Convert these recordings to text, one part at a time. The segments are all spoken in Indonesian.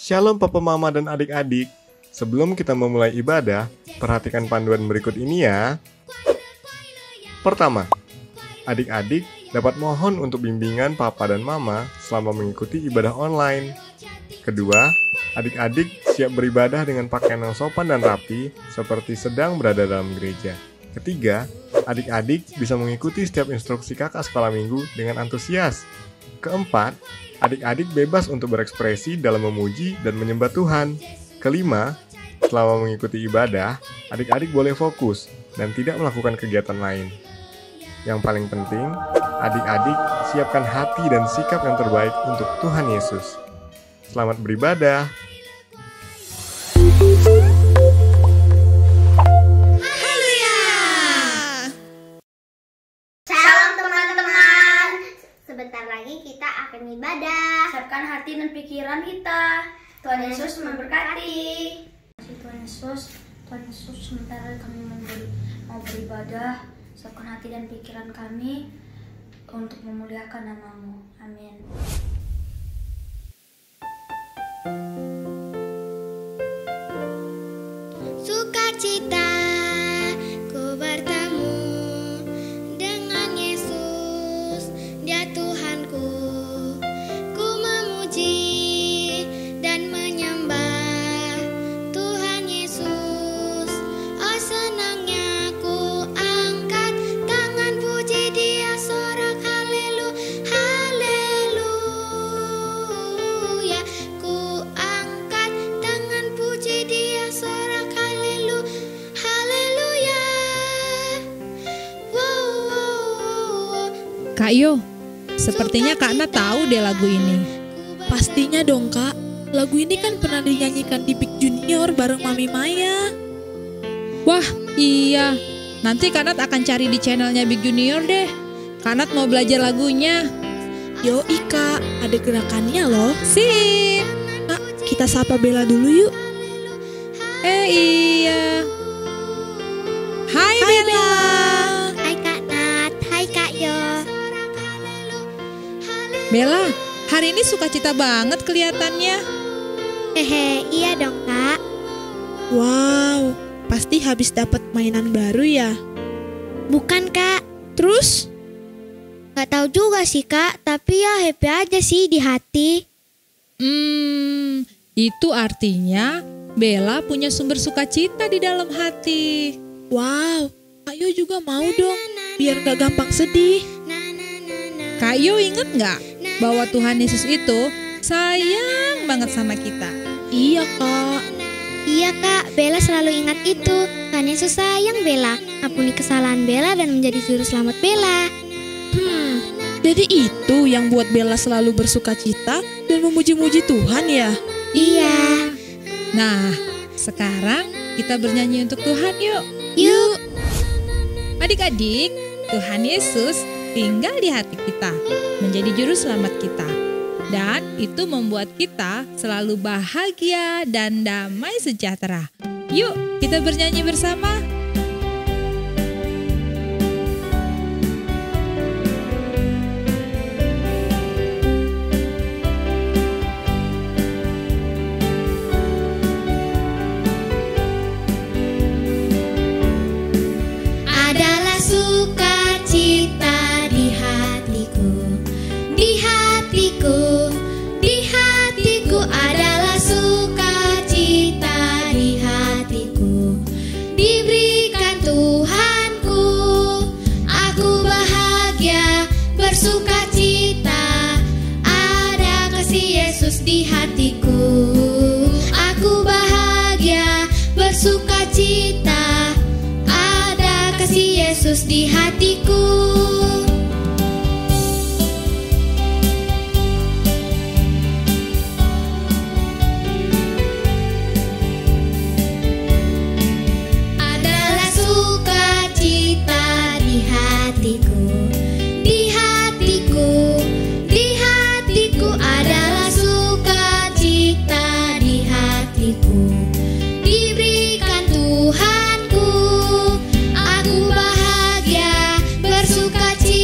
Shalom Papa Mama dan adik-adik. Sebelum kita memulai ibadah, perhatikan panduan berikut ini ya. Pertama, adik-adik dapat mohon untuk bimbingan Papa dan Mama selama mengikuti ibadah online. Kedua, adik-adik siap beribadah dengan pakaian yang sopan dan rapi seperti sedang berada dalam gereja. Ketiga, adik-adik bisa mengikuti setiap instruksi kakak sekolah minggu dengan antusias. Keempat, adik-adik bebas untuk berekspresi dalam memuji dan menyembah Tuhan. Kelima, selama mengikuti ibadah, adik-adik boleh fokus dan tidak melakukan kegiatan lain. Yang paling penting, adik-adik siapkan hati dan sikap yang terbaik untuk Tuhan Yesus. Selamat beribadah. Sebentar lagi kita akan ibadah. Siapkan hati dan pikiran kita. Tuhan Yesus memberkati. Tuhan Yesus, sebentar lagi kami mau beribadah. Siapkan hati dan pikiran kami untuk memuliakan nama-Mu. Amin. Sukacita ku bertemu dengan Yesus, Dia Tuhanku. Ku memuji dan menyembah Tuhan Yesus. Oh senangnya ku angkat tangan puji Dia, sorak haleluya. Ku angkat tangan puji Dia, sorak haleluya. Kak Yo, sepertinya Kak Nat tahu deh lagu ini. Pastinya dong Kak, lagu ini kan pernah dinyanyikan di Big Junior bareng Mami Maya. Wah, iya. Nanti Kak Nat akan cari di channelnya Big Junior deh. Kak Nat mau belajar lagunya. Yoi Kak, ada gerakannya loh. Sip. Kak, kita sapa Bella dulu yuk. Iya. Hai Bella. Hai Kak Nat, hai Kak Yo. Bella, hari ini sukacita banget kelihatannya. Hehe, iya dong Kak. Wow, pasti habis dapat mainan baru ya. Bukan Kak, Terus? gak tahu juga sih Kak, tapi ya happy aja sih di hati. Itu artinya Bella punya sumber sukacita di dalam hati. Wow, Kak Yo juga mau dong, biar gak gampang sedih. Kak Yo inget gak bahwa Tuhan Yesus itu sayang banget sama kita? Iya Kak. Iya Kak, Bella selalu ingat itu. Tuhan Yesus sayang Bella, ampuni kesalahan Bella dan menjadi juru selamat Bella. Jadi itu yang buat Bella selalu bersukacita dan memuji-muji Tuhan ya? Iya. Nah, sekarang kita bernyanyi untuk Tuhan yuk. Yuk. Adik-adik, Tuhan Yesus tinggal di hati kita, menjadi juru selamat kita. Dan itu membuat kita selalu bahagia dan damai sejahtera. Yuk, kita bernyanyi bersama. Adalah sukacita di hatiku, di hatiku, di hatiku adalah sukacita di hatiku. Diberikan Tuhanku, aku bahagia bersukacita. Ada kasih Yesus di hatiku, aku bahagia bersukacita. Kasih Yesus di hatiku. Adalah sukacita di hatiku, di hatiku, di hatiku adalah sukacita di hatiku. Diberikan Tuhanku, aku bahagia bersukacita.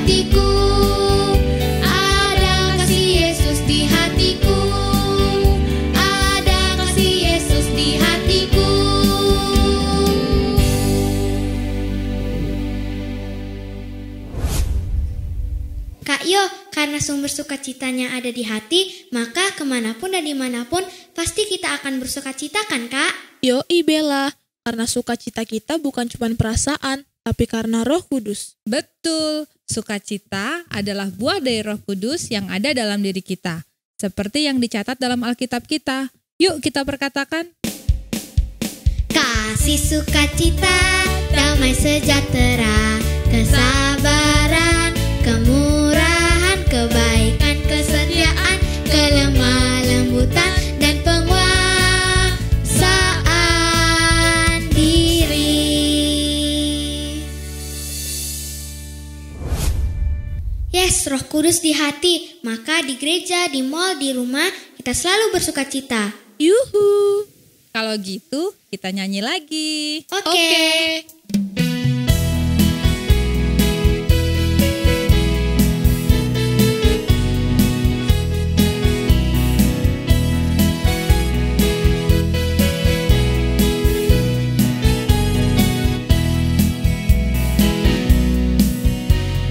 hatiku. Ada kasih Yesus di hatiku. Ada kasih Yesus di hatiku. Kak Yo, karena sumber sukacitanya ada di hati, maka kemanapun dan dimanapun pasti kita akan bersukacita kan Kak? Yoi Bella, karena sukacita kita bukan cuma perasaan, tapi karena Roh Kudus. Betul, sukacita adalah buah dari Roh Kudus yang ada dalam diri kita. Seperti yang dicatat dalam Alkitab kita. Yuk kita perkatakan. Kasih sukacita, damai sejahtera, kesabaran, kemurahan, kebaikan, kesetiaan, kelemah lembutan, dan penguasaan diri. Yes, Roh Kudus di hati, maka di gereja, di mall, di rumah, kita selalu bersukacita. Yuhu. Kalau gitu, kita nyanyi lagi. Oke.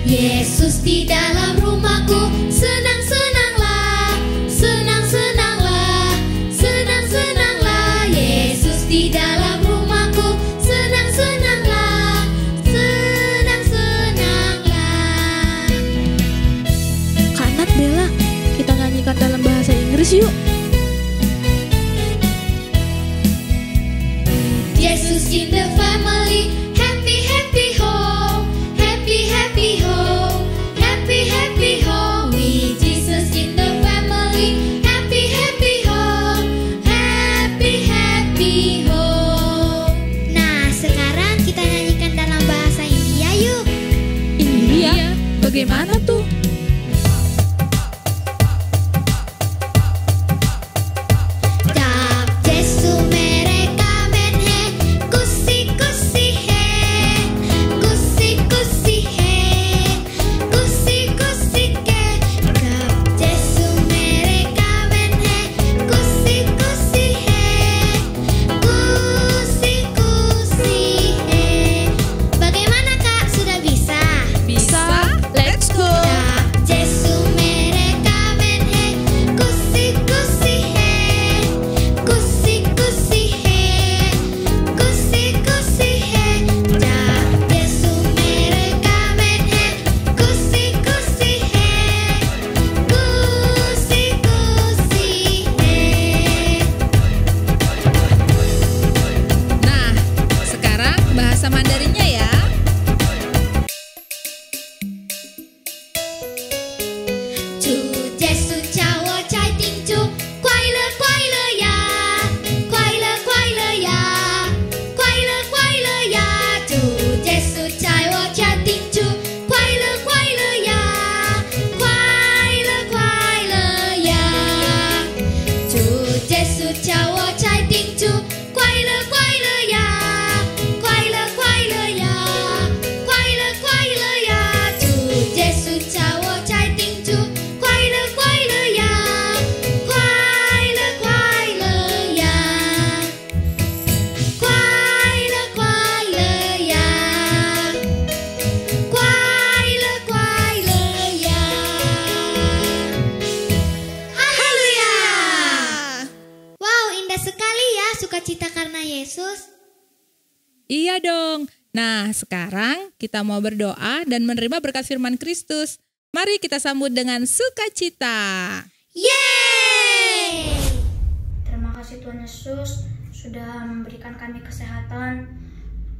Yesus di dalam rumahku, senang-senanglah, senang-senanglah, senang-senanglah. Yesus di dalam rumahku, senang-senanglah, senang-senanglah. Kak Nat, Bella, kita nyanyikan dalam bahasa Inggris yuk. Jesus in the family, happy happy home, happy happy home, happy happy home. With Jesus in the family, happy happy home, happy happy home. Nah, sekarang kita nyanyikan dalam bahasa India yuk. India, bagaimana tuh? Jab Jesu mere kamen hai, kusi kusi hai, kusi kusi hai, kusi kusi ke. Jab Jesu mere kamen hai, kusi kusi hai, kusi kusi hai. Bagaimana Kak, sudah bisa? Bisa, let's go. Jab Jesu mere kamen hai, kusi kusi hai, kusi kusi hai, kusi kusi hai. Jab Jesu mere kamen hai, kusi kusi hai, kusi kusi hai. Nah, sekarang bahasa Mandarinnya ya. Chu Jesu chào trai tình chu, quay lơ ya, quay lơ ya, quay lơ ya. Chu Jesu chào trai tình chu, quay lơ ya, quay lơ ya. Chu Jesu chào trai tình chu, quay lơ ya, quay lơ ya, quay lơ ya. Chu Jesu chào trai tình chu, quay lơ ya, quay lơ ya, quay lơ ya, quay lơ ya. Haleluya! Wow, indah sekali ya sukacita karena Yesus. Iya dong. Nah, sekarang kita mau berdoa dan menerima berkat firman Kristus. Mari kita sambut dengan sukacita. Yeay! Terima kasih Tuhan Yesus sudah memberikan kami kesehatan.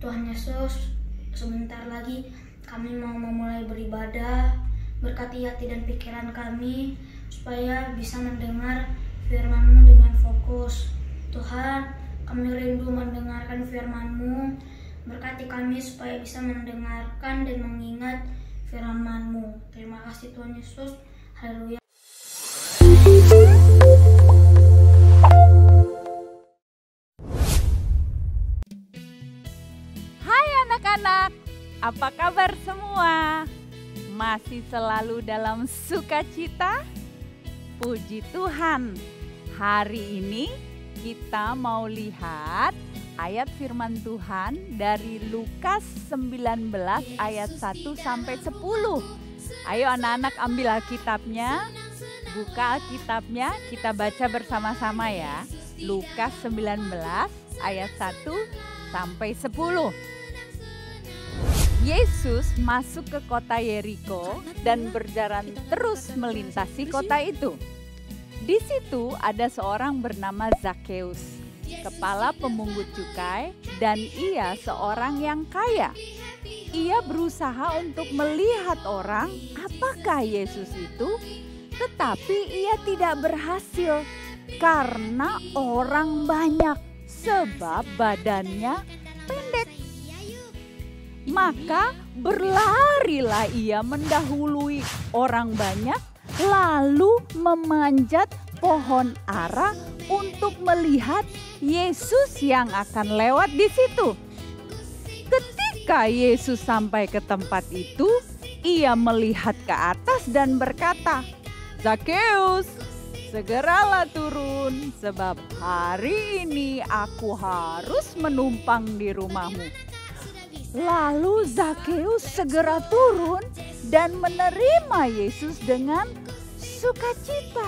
Tuhan Yesus, sebentar lagi kami mau memulai beribadah. Berkati hati dan pikiran kami supaya bisa mendengar firman-Mu dengan fokus. Tuhan, kami rindu mendengarkan firman-Mu. Berkati kami supaya bisa mendengarkan dan mengingat firman-Mu. Terima kasih Tuhan Yesus. Haleluya. Hai anak-anak, apa kabar semua? Masih selalu dalam sukacita? Puji Tuhan. Hari ini kita mau lihat ayat firman Tuhan dari Lukas 19 ayat 1 sampai 10. Ayo anak-anak ambil Alkitabnya, buka Alkitabnya, kita baca bersama-sama ya. Lukas 19 ayat 1 sampai 10. Yesus masuk ke kota Yeriko dan berjalan terus melintasi kota itu. Di situ ada seorang bernama Zakheus, kepala pemungut cukai, dan ia seorang yang kaya. Ia berusaha untuk melihat orang apakah Yesus itu, tetapi ia tidak berhasil karena orang banyak, sebab badannya pendek. Maka berlarilah ia mendahului orang banyak, lalu memanjat pohon ara untuk melihat Yesus yang akan lewat di situ. Ketika Yesus sampai ke tempat itu, ia melihat ke atas dan berkata, "Zakheus, segeralah turun, sebab hari ini aku harus menumpang di rumahmu." Lalu Zakheus segera turun dan menerima Yesus dengan sukacita.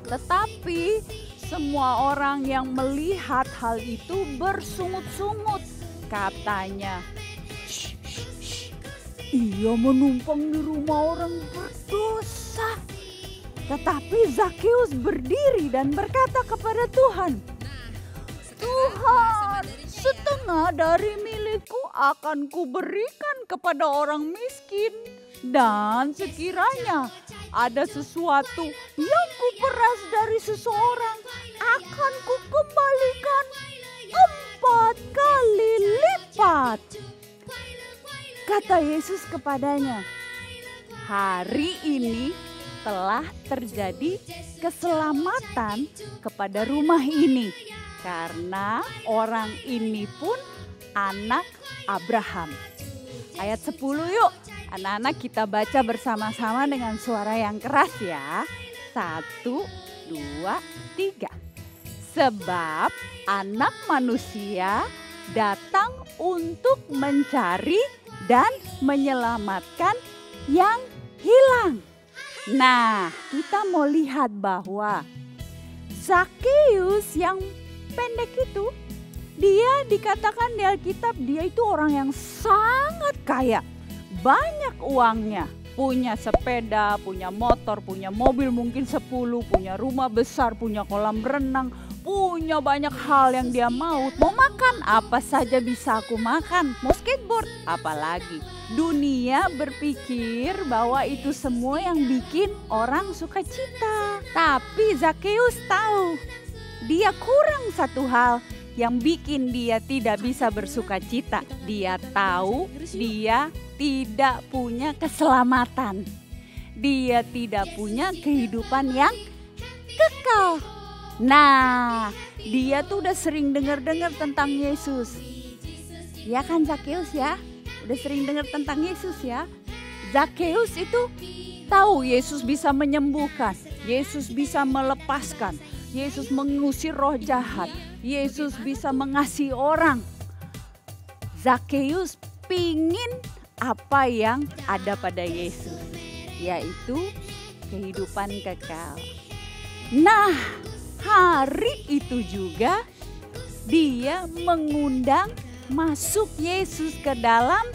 Tetapi semua orang yang melihat hal itu bersungut-sungut. Katanya, "Shh, shh, shh. Ia menumpang di rumah orang berdosa." Tetapi Zakheus berdiri dan berkata kepada Tuhan, "Tuhan, setengah dari milikku akan kuberikan kepada orang miskin. Dan sekiranya ada sesuatu yang kuperas dari seseorang, akan kukembalikan 4 kali lipat." Kata Yesus kepadanya, "Hari ini telah terjadi keselamatan kepada rumah ini, karena orang ini pun anak Abraham." Ayat 10 yuk, anak-anak kita baca bersama-sama dengan suara yang keras ya. 1, 2, 3. Sebab anak manusia datang untuk mencari dan menyelamatkan yang hilang. Nah, kita mau lihat bahwa Zakheus yang pendek itu, dia dikatakan di Alkitab dia itu orang yang sangat kaya. Banyak uangnya, punya sepeda, punya motor, punya mobil mungkin 10, punya rumah besar, punya kolam renang, punya banyak hal yang dia mau. Mau makan apa saja bisa aku makan, mau skateboard apalagi. Dunia berpikir bahwa itu semua yang bikin orang sukacita. Tapi Zakheus tahu dia kurang satu hal yang bikin dia tidak bisa bersukacita. Dia tahu dia tidak punya keselamatan. Dia tidak punya kehidupan yang kekal. Nah, dia tuh udah sering dengar-dengar tentang Yesus. Ya kan Zakheus ya? Udah sering dengar tentang Yesus ya? Zakheus itu tahu Yesus bisa menyembuhkan, Yesus bisa melepaskan, Yesus mengusir roh jahat, Yesus bisa mengasihi orang. Zakheus pingin apa yang ada pada Yesus, yaitu kehidupan kekal. Nah, hari itu juga dia mengundang masuk Yesus ke dalam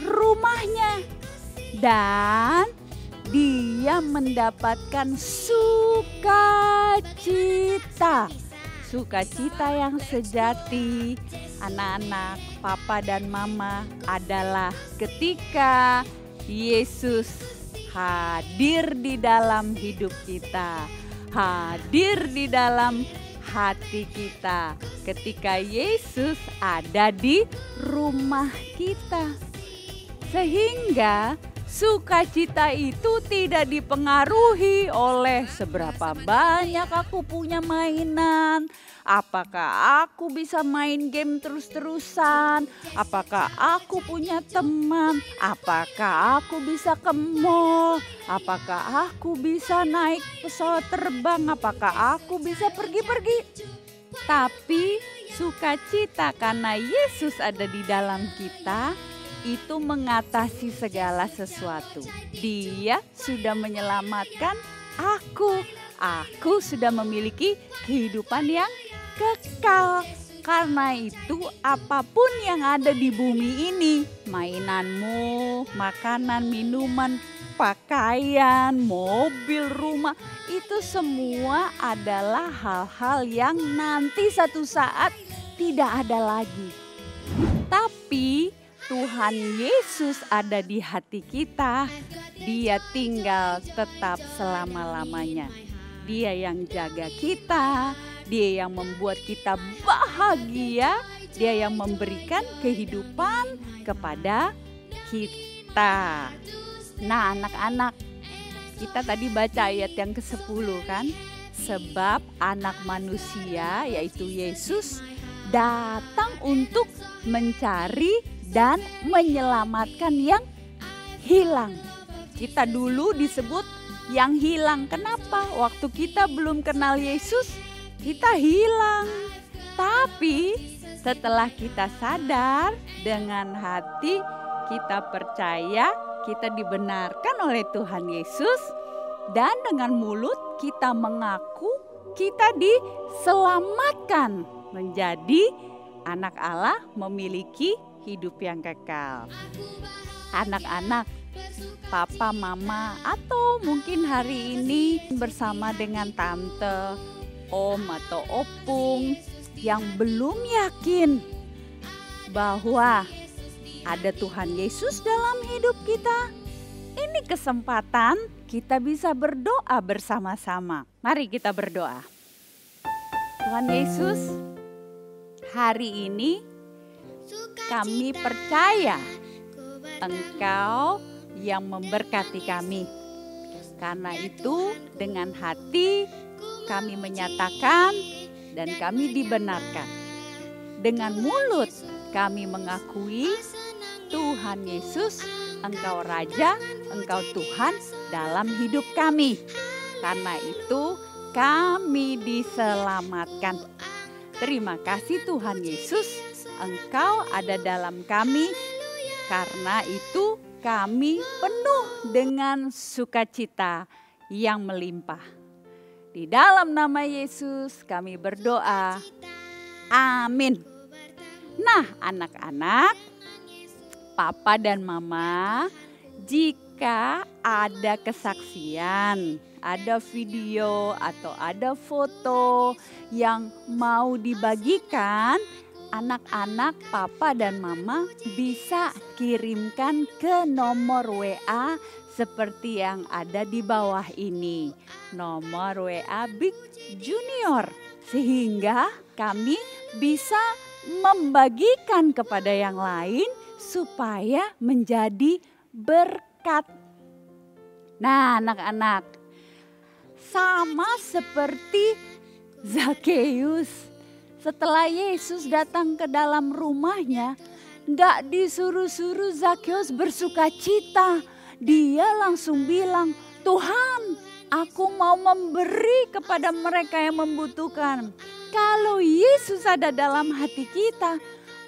rumahnya. Dan dia mendapatkan sukacita. Sukacita yang sejati, anak-anak, papa dan mama, adalah ketika Yesus hadir di dalam hidup kita, hadir di dalam hati kita, ketika Yesus ada di rumah kita. Sehingga Sukacita itu tidak dipengaruhi oleh seberapa banyak aku punya mainan. Apakah aku bisa main game terus-terusan? Apakah aku punya teman? Apakah aku bisa ke mall? Apakah aku bisa naik pesawat terbang? Apakah aku bisa pergi-pergi? Tapi sukacita karena Yesus ada di dalam kita itu mengatasi segala sesuatu. Dia sudah menyelamatkan aku. Aku sudah memiliki kehidupan yang kekal. Karena itu apapun yang ada di bumi ini, mainanmu, makanan, minuman, pakaian, mobil, rumah, itu semua adalah hal-hal yang nanti satu saat tidak ada lagi. Tapi Tuhan Yesus ada di hati kita. Dia tinggal tetap selama-lamanya. Dia yang jaga kita, Dia yang membuat kita bahagia, Dia yang memberikan kehidupan kepada kita. Nah, anak-anak, kita tadi baca ayat yang ke-10 kan? Sebab anak manusia yaitu Yesus datang untuk mencari dan menyelamatkan yang hilang. Kita dulu disebut yang hilang. Kenapa? Waktu kita belum kenal Yesus, kita hilang. Tapi setelah kita sadar, dengan hati kita percaya, kita dibenarkan oleh Tuhan Yesus, dan dengan mulut kita mengaku kita diselamatkan menjadi anak Allah, memiliki hidup yang kekal. Anak-anak, papa, mama, atau mungkin hari ini bersama dengan tante, om atau opung yang belum yakin bahwa ada Tuhan Yesus dalam hidup kita. Ini kesempatan kita bisa berdoa bersama-sama. Mari kita berdoa. Tuhan Yesus, hari ini kami percaya Engkau yang memberkati kami. Karena itu dengan hati kami menyatakan dan kami dibenarkan. Dengan mulut kami mengakui Tuhan Yesus, Engkau Raja, Engkau Tuhan dalam hidup kami. Karena itu kami diselamatkan. Terima kasih Tuhan Yesus, Engkau ada dalam kami, karena itu kami penuh dengan sukacita yang melimpah. Di dalam nama Yesus kami berdoa. Amin. Nah, anak-anak, papa dan mama, jika ada kesaksian, ada video atau ada foto yang mau dibagikan, anak-anak, papa dan mama bisa kirimkan ke nomor WA seperti yang ada di bawah ini. Nomor WA Big Junior. Sehingga kami bisa membagikan kepada yang lain supaya menjadi berkat. Nah, anak-anak, sama seperti Zakheus. Setelah Yesus datang ke dalam rumahnya, gak disuruh-suruh Zakheus bersukacita. Dia langsung bilang, Tuhan, aku mau memberi kepada mereka yang membutuhkan. Kalau Yesus ada dalam hati kita,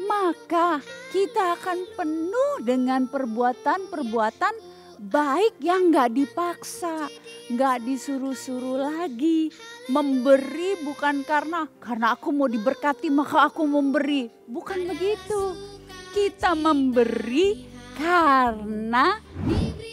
maka kita akan penuh dengan perbuatan-perbuatan baik yang gak dipaksa, gak disuruh-suruh lagi. Memberi bukan karena aku mau diberkati maka aku memberi. Bukan begitu. Kita memberi karena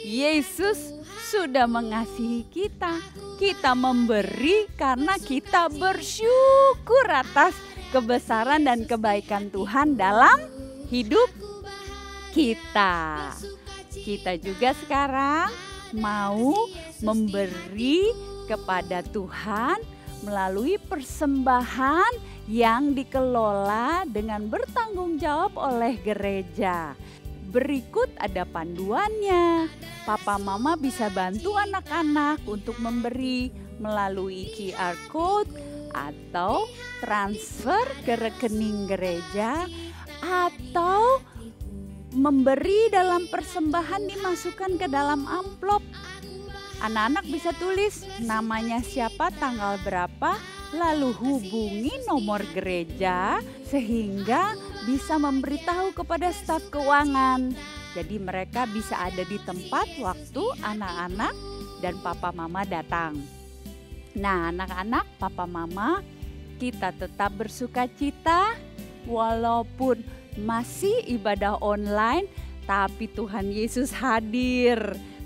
Yesus sudah mengasihi kita. Kita memberi karena kita bersyukur atas kebesaran dan kebaikan Tuhan dalam hidup kita. Kita juga sekarang mau memberi kepada Tuhan melalui persembahan yang dikelola dengan bertanggung jawab oleh gereja. Berikut ada panduannya. Papa Mama bisa bantu anak-anak untuk memberi melalui QR code atau transfer ke rekening gereja atau memberi dalam persembahan dimasukkan ke dalam amplop. Anak-anak bisa tulis namanya siapa, tanggal berapa, lalu hubungi nomor gereja sehingga bisa memberitahu kepada staf keuangan. Jadi mereka bisa ada di tempat waktu anak-anak dan papa mama datang. Nah, anak-anak, papa mama, kita tetap bersukacita walaupun masih ibadah online, tapi Tuhan Yesus hadir.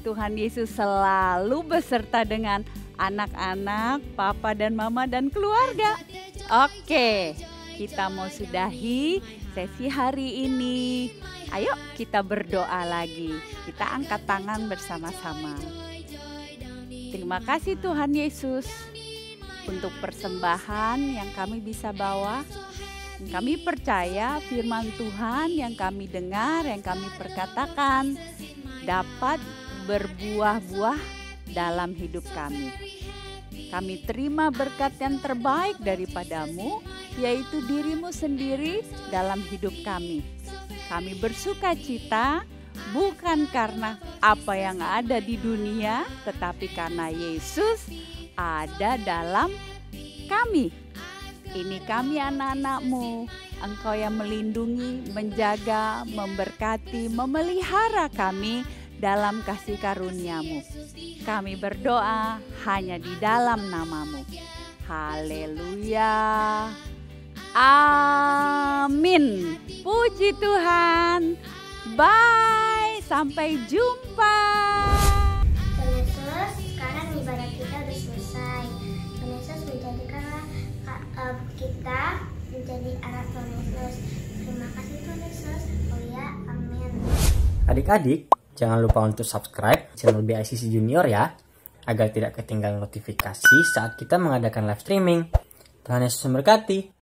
Tuhan Yesus selalu beserta dengan anak-anak, papa dan mama dan keluarga. Oke, kita mau sudahi sesi hari ini. Ayo kita berdoa lagi. Kita angkat tangan bersama-sama. Terima kasih Tuhan Yesus untuk persembahan yang kami bisa bawa. Kami percaya firman Tuhan yang kami dengar, yang kami perkatakan dapat berbuah-buah dalam hidup kami. Kami terima berkat yang terbaik daripadamu, yaitu dirimu sendiri dalam hidup kami. Kami bersuka cita bukan karena apa yang ada di dunia, tetapi karena Yesus ada dalam kami. Ini kami anak-anak-Mu, Engkau yang melindungi, menjaga, memberkati, memelihara kami dalam kasih karunia-Mu. Kami berdoa hanya di dalam nama-Mu. Haleluya. Amin. Puji Tuhan. Bye. Sampai jumpa. Tuhan Yesus, sekarang ibadah kita sudah selesai. Tuhan Yesus menjadikanlah kita menjadi anak Tuhan Yesus. Terima kasih Tuhan Yesus. Oh ya, amin. Adik-adik, jangan lupa untuk subscribe channel BICC Junior ya, agar tidak ketinggalan notifikasi saat kita mengadakan live streaming. Tuhan Yesus memberkati.